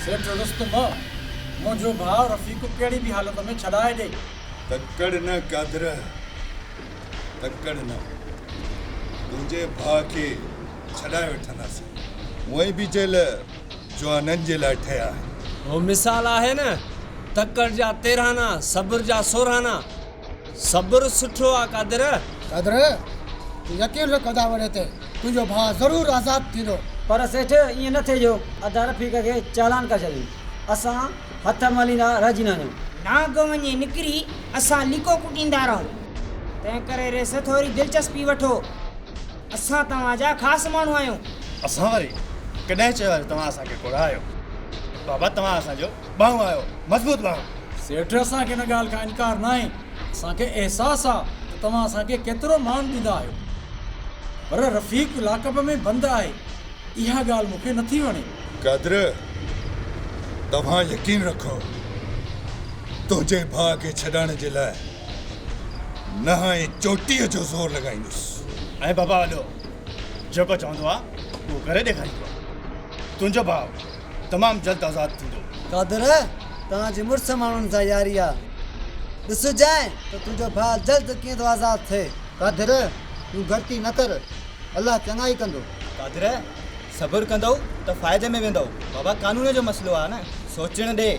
सेठ रुस्तम मुझो भाउ रफ़ी को कहिड़ी बि हालत में छॾाए ॾे। तकड़ न कादर, तकड़ न, तुंहिंजे भाउ खे छॾाए वठंदासीं। उहे बि जेल जवाननि जे लाइ ठहिया आहिनि। वो मिसाल आहे न, तकड़ जा 13 आना, सब्र जा 16 आना। सब्र सुठो आहे कादर। कादर तूं यकीन रख अदा वड़े ते तुंहिंजो भाउ ज़रूरु आज़ादु थींदो। पर सेठ ईअं न थिए जो अदा रफ़ीक खे चालान करे छॾियूं। असां हथ मलींदा रहिजी न वञूं। नाग वञे निकिरी असां लिको कुटींदा रहूं। तंहिं करे रेस थोरी दिलचस्पी वठो। असां तव्हांजा ख़ासि माण्हू आहियूं। असां वरी कॾहिं चयो तव्हां असांखे कोड़ायो? बाबा तव्हां असांजो भाउ आहियो, मज़बूत भाउ। सेठ असांखे हिन ॻाल्हि खां इनकार न आहे। असांखे अहसासु आहे त तव्हां असांखे केतिरो मान ॾींदा आहियो, पर रफ़ीक लाकब में बंदि आहे। इहा ॻाल्हि मूंखे नथी वणे। कादर, तव्हां यकीन रखो, तुंहिंजे भाउ खे छॾाइण जे लाइ नहाए चोटीअ जो ज़ोर लॻाईंदुसि। ऐं बाबा वॾो जेको चवंदो आहे उहो करे ॾेखारींदो आहे। तुंहिंजो भाउ तमामु जल्द आज़ादु थींदो। कादर तव्हांजे मुड़ुस माण्हुनि सां यारी आहे। ॾिस जाए त तुंहिंजो भाउ जल्द कीअं थो आज़ादु थिए। कादर तूं घटि न कर, अलाह चङा ई कंदो। कादर सब्र कंदो त फ़ाइदे में वेंदो। बाबा कानून जो मसइलो आहे न, सोचण ॾे।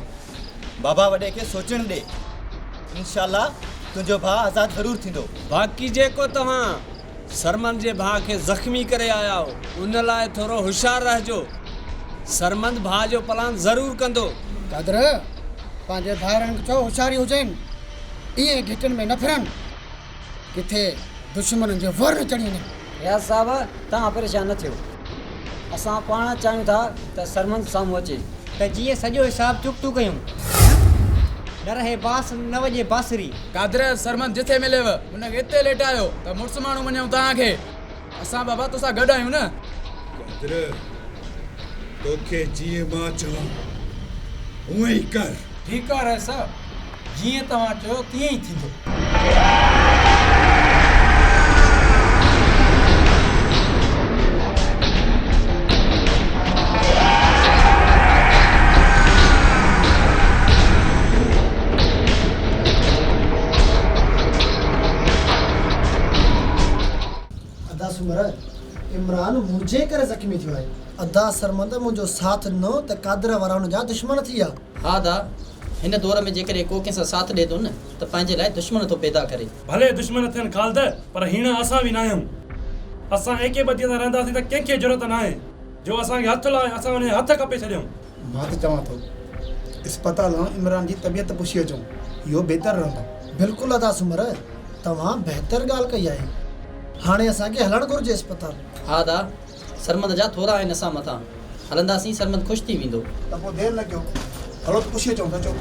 बाबा वॾे खे सोचण ॾे। इंशाअल्लाह तुंहिंजो भाउ आज़ादु ज़रूरु थींदो। बाक़ी जेको तव्हां सरमन जे भाउ खे ज़ख़्मी करे आया हो, उन लाइ थोरो होशियारु रहिजो। सरमंद भाउ जो प्लान ज़रूरु कंदो। कादर पंहिंजे भाइरनि खे चओ होशियारी हुजनि, ईअं घिटनि में न फिरनि, किथे दुश्मननि जो वर न चढ़ी वञे। रियाज़ साहब तव्हां परेशान न थियो। असां पाण चाहियूं था त सरमंद साम्हूं अचे, त जीअं सॼो हिसाब चुकतू कयूं। न रहे बास न वॼे बांसुरी। कादर सरमन जिथे मिलेव उनखे हिते लेटायो त मुड़ुस माण्हू मञूं तव्हांखे। असां बाबा तोसां गॾु आहियूं न। कादर, तोखे जीअं मां चवां उहे ई कर। ठीकु आहे रह साहब, जीअं तव्हां चयो तीअं ई थींदो। अदा सुमर इमरान मुंहिंजे करे ज़ख़्मी थियो आहे। अदा सरमंद मुंहिंजो साथ ॾिनो त कादर वारा हुन जा दुश्मन थी विया। हा दा, हिन दौर में जेकॾहिं को कंहिंसां साथ ॾिए थो न त पंहिंजे लाइ दुश्मन थो पैदा करे। भले दुश्मन थियनि ख़ालिद, पर हींअर असां बि न आहियूं। असां एके ॿधीअ सां रहंदासीं त कंहिंखे ज़रूरत न आहे जो असांखे हथु लाहे असां हुन हथ कपे छॾियूं। मां त चवां थो इस्पताल मां इमरान जी तबियत पुछी अचूं, इहो बहितरु रहंदो। बिल्कुलु अदा सुमर, तव्हां बहितर ॻाल्हि कई आहे। हाणे असांखे हलणु घुरिजे इस्पताल। हा दा, सरमंद जा थोरा आहिनि असां मथां। हलंदासीं, सरमंद ख़ुशि थी वेंदो। त पोइ देरि न कयो, हलो त पुछी अचूं। अचो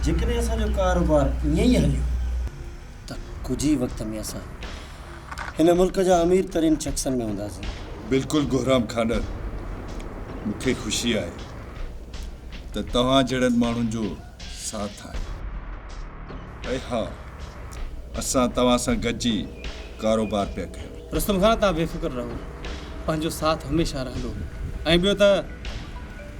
जेकॾहिं असांजो कारोबार ईअं ई हलियो त कुझु ई वक़्त में असां हिन मुल्क जा अमीर तरीन शख़्सनि में हूंदासीं। बिल्कुलु गोहराम खान, मूंखे ख़ुशी आहे त तव्हां जहिड़नि माण्हुनि जो साथ आहे। ऐं हा, असां तव्हां सां गॾिजी कारोबार पिया कयूं। रुस्तम खान तव्हां बेफ़िक्र रहो, पंहिंजो साथ हमेशह रहंदो। ऐं ॿियो त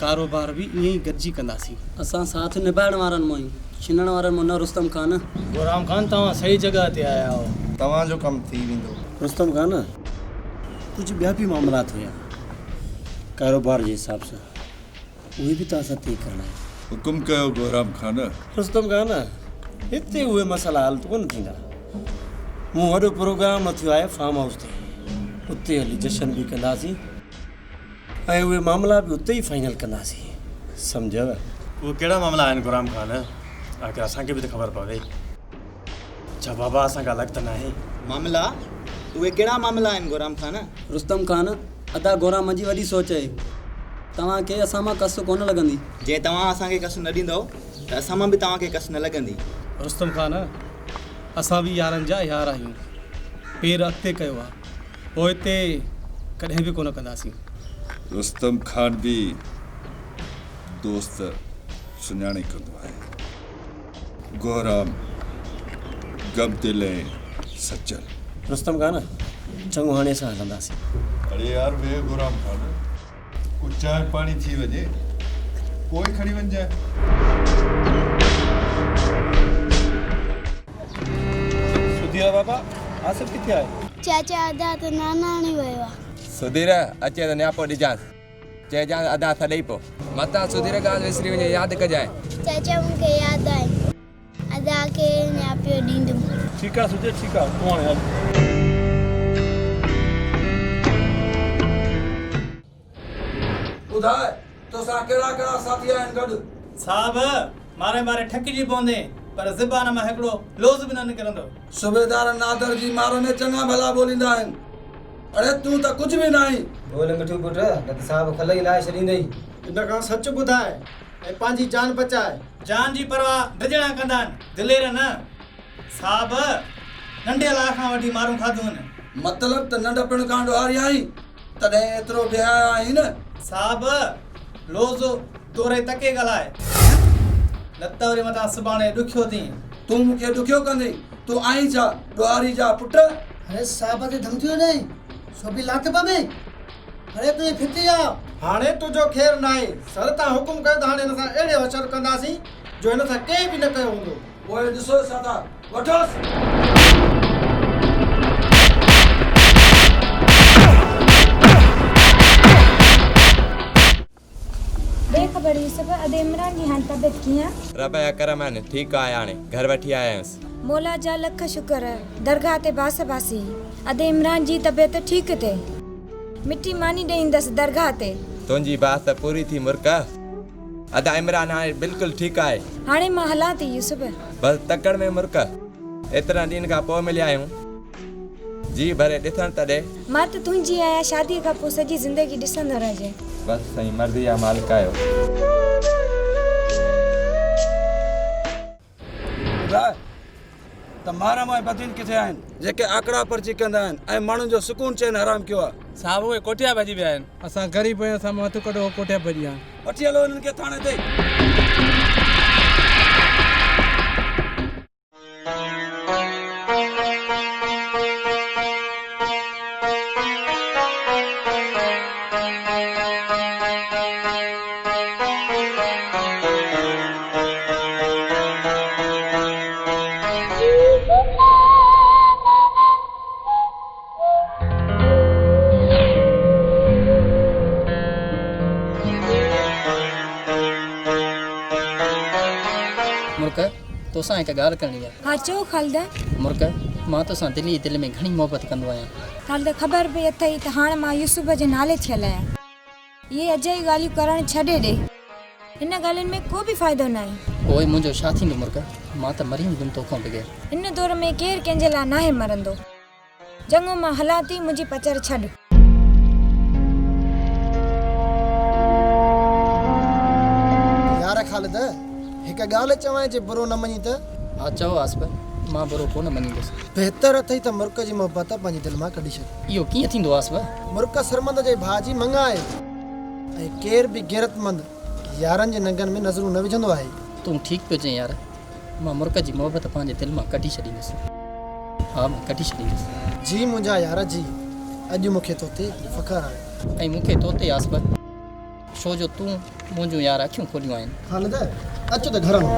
कारोबार बि ईअं ई गॾिजी कंदासीं। असां साथ निभाइण वारनि मां ई, छिनण वारनि मां न। रुस्तम खान, गोराम खान तव्हां सही जॻह ते आया हो। तव्हांजो कमु थी वेंदो। रुस्तम खान, कुझु ॿिया बि मामलात हुया कारोबार जे हिसाब सां, उहे बि तव्हां सां तय करणा आहिनि। हुकुम कयो गोहराम खान। रुस्तम खान, हिते उहे मसइला हल कोन थींदा। मूं वॾो प्रोग्राम रखियो आहे फार्म हाउस ते, उते हली जशन बि कंदासीं ऐं उहे मामला बि उते ई फाइनल कंदासीं, सम्झव? उहे कहिड़ा मामला आहिनि गुराम खान? आख़िर असांखे बि त ख़बर पवे। छा बाबा असां खां अलॻि त न आहे? मामला? उहे कहिड़ा मामला आहिनि गुराम खान? रुस्तम खान, अदा गोराम जी वॾी सोच आहे। तव्हांखे असां मां कस कोन लॻंदी। जे तव्हां असांखे कस न ॾींदव त असां मां बि तव्हांखे कस न लॻंदी। रुस्तम खान, असां बि यारनि जा यार आहियूं। पेर अॻिते कयो आहे, पोइ हिते कॾहिं बि कोन कंदासीं। रुस्तम खान भी दोस्त सुञाणे कंदो आहे। गोहराम गमदिल ऐं सचल। रुस्तम खान, चङो हाणे असां हलंदासीं। अरे यार वे गुराम खान कुछ चांहि पाणी थी वञे पोइ खणी वञजांइ। सुधीर बाबा आसिफ किथे आहे? चाचा अदा त नानाणी वियो आहे। सुधीर अचे त न्यापो ॾिजांसि चइजांसि अदा सां ॾेई पो मतां सुधीर ॻाल्हि विसरी वञे यादि कजांइ। चाचा मूंखे यादि आहे अदा खे न्यापियो ॾींदुमि। ठीकु आहे सुधीर ठीकु आहे तूं हाणे हल। ॿुधाए तोसां कहिड़ा कहिड़ा साथी आहिनि गॾु? साहब मारे मारे ठकिजी पवंदे पर ज़बान मां हिकिड़ो लोज़ बि न निकिरंदो। सूबेदार नादर जी मार में चङा भला बोलींदा आहिनि। अरे तूं त कुझु बि न आहीं। बोल मिठू पुट न त साहब खल ई लाइ छॾींदई। इन खां सच ॿुधाए ऐं पंहिंजी जान बचाए। जान जी परवाह ढिजणा कंदा आहिनि दिलेर न। साहब नंढे लाइ खां वठी मारूं खाधूं आहिनि। मतिलब त नंढपण खां ॾुहारी आहीं तॾहिं एतिरो बेहया आहीं न। साहब लोज़ो तोरे तके ॻाल्हाए न त वरी मथां सुभाणे ॾुखियो थी। तूं मूंखे ॾुखियो कंदे तूं आहीं छा ॾुहारी जा पुट? अरे साहब ते धमकियूं ॾेई सो बि लातब में। अरे तूं फिटी आ हाणे तुंहिंजो ख़ैरु न आहे। सर तां हुकुम कयो त हाणे हिन सां अहिड़े होशियार कंदासीं जो हिन सां कंहिं बि न कयो हूंदो। पोइ ॾिसो सादा वठोसि। बेखबर यूसुफ अदे इमरान जी हाणे तबियत कीअं? रब जा करम आहिनि ठीकु आहे हाणे घर वठी आया आहियूंसि। मौला जा लख शुक्र दरगाह ते बास बासी अदे इमरान जी तबियत ठीकु थिए। मिठी मानी ॾेईंदसि दरगाह ते। तुंहिंजी बात पूरी थी मुर्का। अदा इमरान हाणे बिल्कुलु ठीकु आहे। हाणे मां हलां थी यूसुफ। बस तकड़ में मुर्का एतिरा ॾींहंनि खां पोइ मिलिया आहियूं जी भरे ॾिसण त ॾे। मां त तुंहिंजी आहियां शादीअ खां पोइ सॼी ज़िंदगी ॾिसंदो रहिजे। बस साईं मर्ज़ी जा मालिक आहियो। ॿुधाए त मारा मां बदीन किथे आहिनि जेके आकड़ा पर्ची कंदा आहिनि ऐं माण्हुनि जो सुकून चैन हराम कयो आहे? साहब उहे कोठिया भॼी विया आहिनि। असां ग़रीब आहियूं असां हथु कढो कोठिया भॼी विया आहिनि। वठी हलो हिननि खे थाणे ते। मुर्क तोसां हिकु ॻाल्हि करणी आहे। हा चओ ख़ालिद। मुर्क मां तोसां दिलि में घणी मोहबत कंदो आहियां। ख़ालिद ख़बर पई अथई त हाणे मां यूसुफ जे नाले थियल आहियां। इहे अजई ॻाल्हियूं करणु छॾे ॾे। हिन ॻाल्हियुनि में को बि फ़ाइदो न आहे। पोइ मुंहिंजो छा थींदो मुर्क? मां त मरी वेंदुमि तोखां बग़ैर। हिन दौर में केरु कंहिंजे लाइ नाहे मरंदो। चङो मां हलां थी मुंहिंजी पचर छॾ। यार ख़ालिद हिकु ॻाल्हि चवां जे बुरो न मञी त? हा चओ आसिफ मां बुरो कोन मञींदुसि। बहितर अथई त मुर्क जी मोहबत पंहिंजे दिलि मां कढी छॾ। इहो कीअं थींदो आसिफ? मुर्क सरमंद जे भाउ जी मंगा आहे ऐं केर बि गैरतमंद यारनि जे नंगनि में नज़रूं न विझंदो आहे। तूं ठीकु पियो चईं यार। मां मुर्क जी मोहबत पंहिंजे दिलि मां कढी छॾींदुसि। हा मां कढी छॾींदुसि। जी मुंहिंजा यार जी अॼु मूंखे तो ते फ़ख़्रु आहे। ऐं मूंखे तो ते आसिफ छो जो तूं मुंहिंजूं यार अखियूं खोलियूं आहिनि। ख़ालिद अचो त घर में।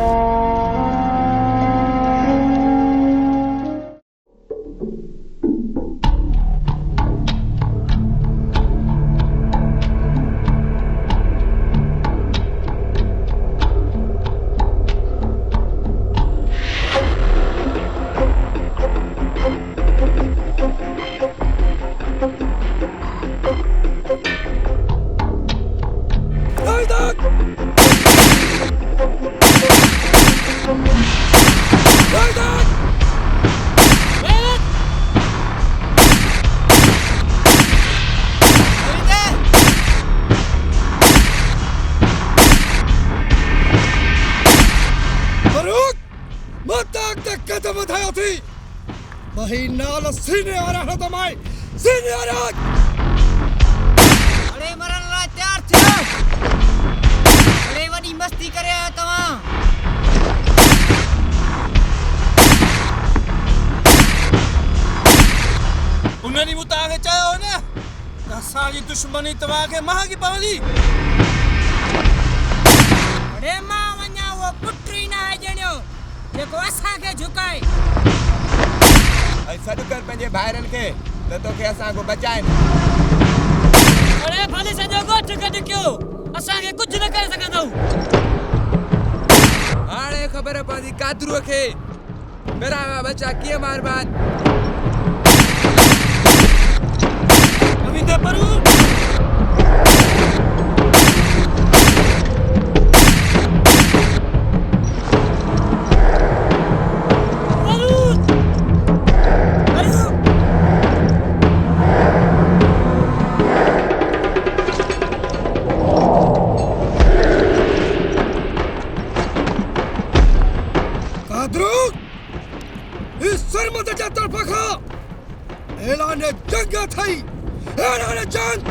महीनाल सीने आ रहा तो मैं सीने आ रहा। अरे मरण ला तैयार थियो। अरे वडी मस्ती करे आयो तव्हां। उन हुनरी मूं तव्हांखे चयो हो न त असांजी दुश्मनी तव्हांखे महांगी पवंदी। अरे मां वञा वो पुट ई न आहे ॼणियो जेको असांखे झुकाए। ऐं सॾु कर पंहिंजे भाइरनि खे त तोखे असां को बचाइनि। अरे भले सॼो ॻोठ गॾु कयो, असांखे कुझु न करे सघंदव। हाणे ख़बर पवंदी कादरूअ खे मेरा बच्चा कीअं मारबाद। अविंदे परू ऐलान जंग थई, ऐलान जंग।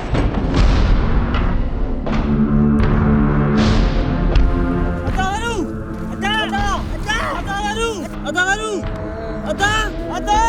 अदा अदा अदा अदा अदा अदा अदा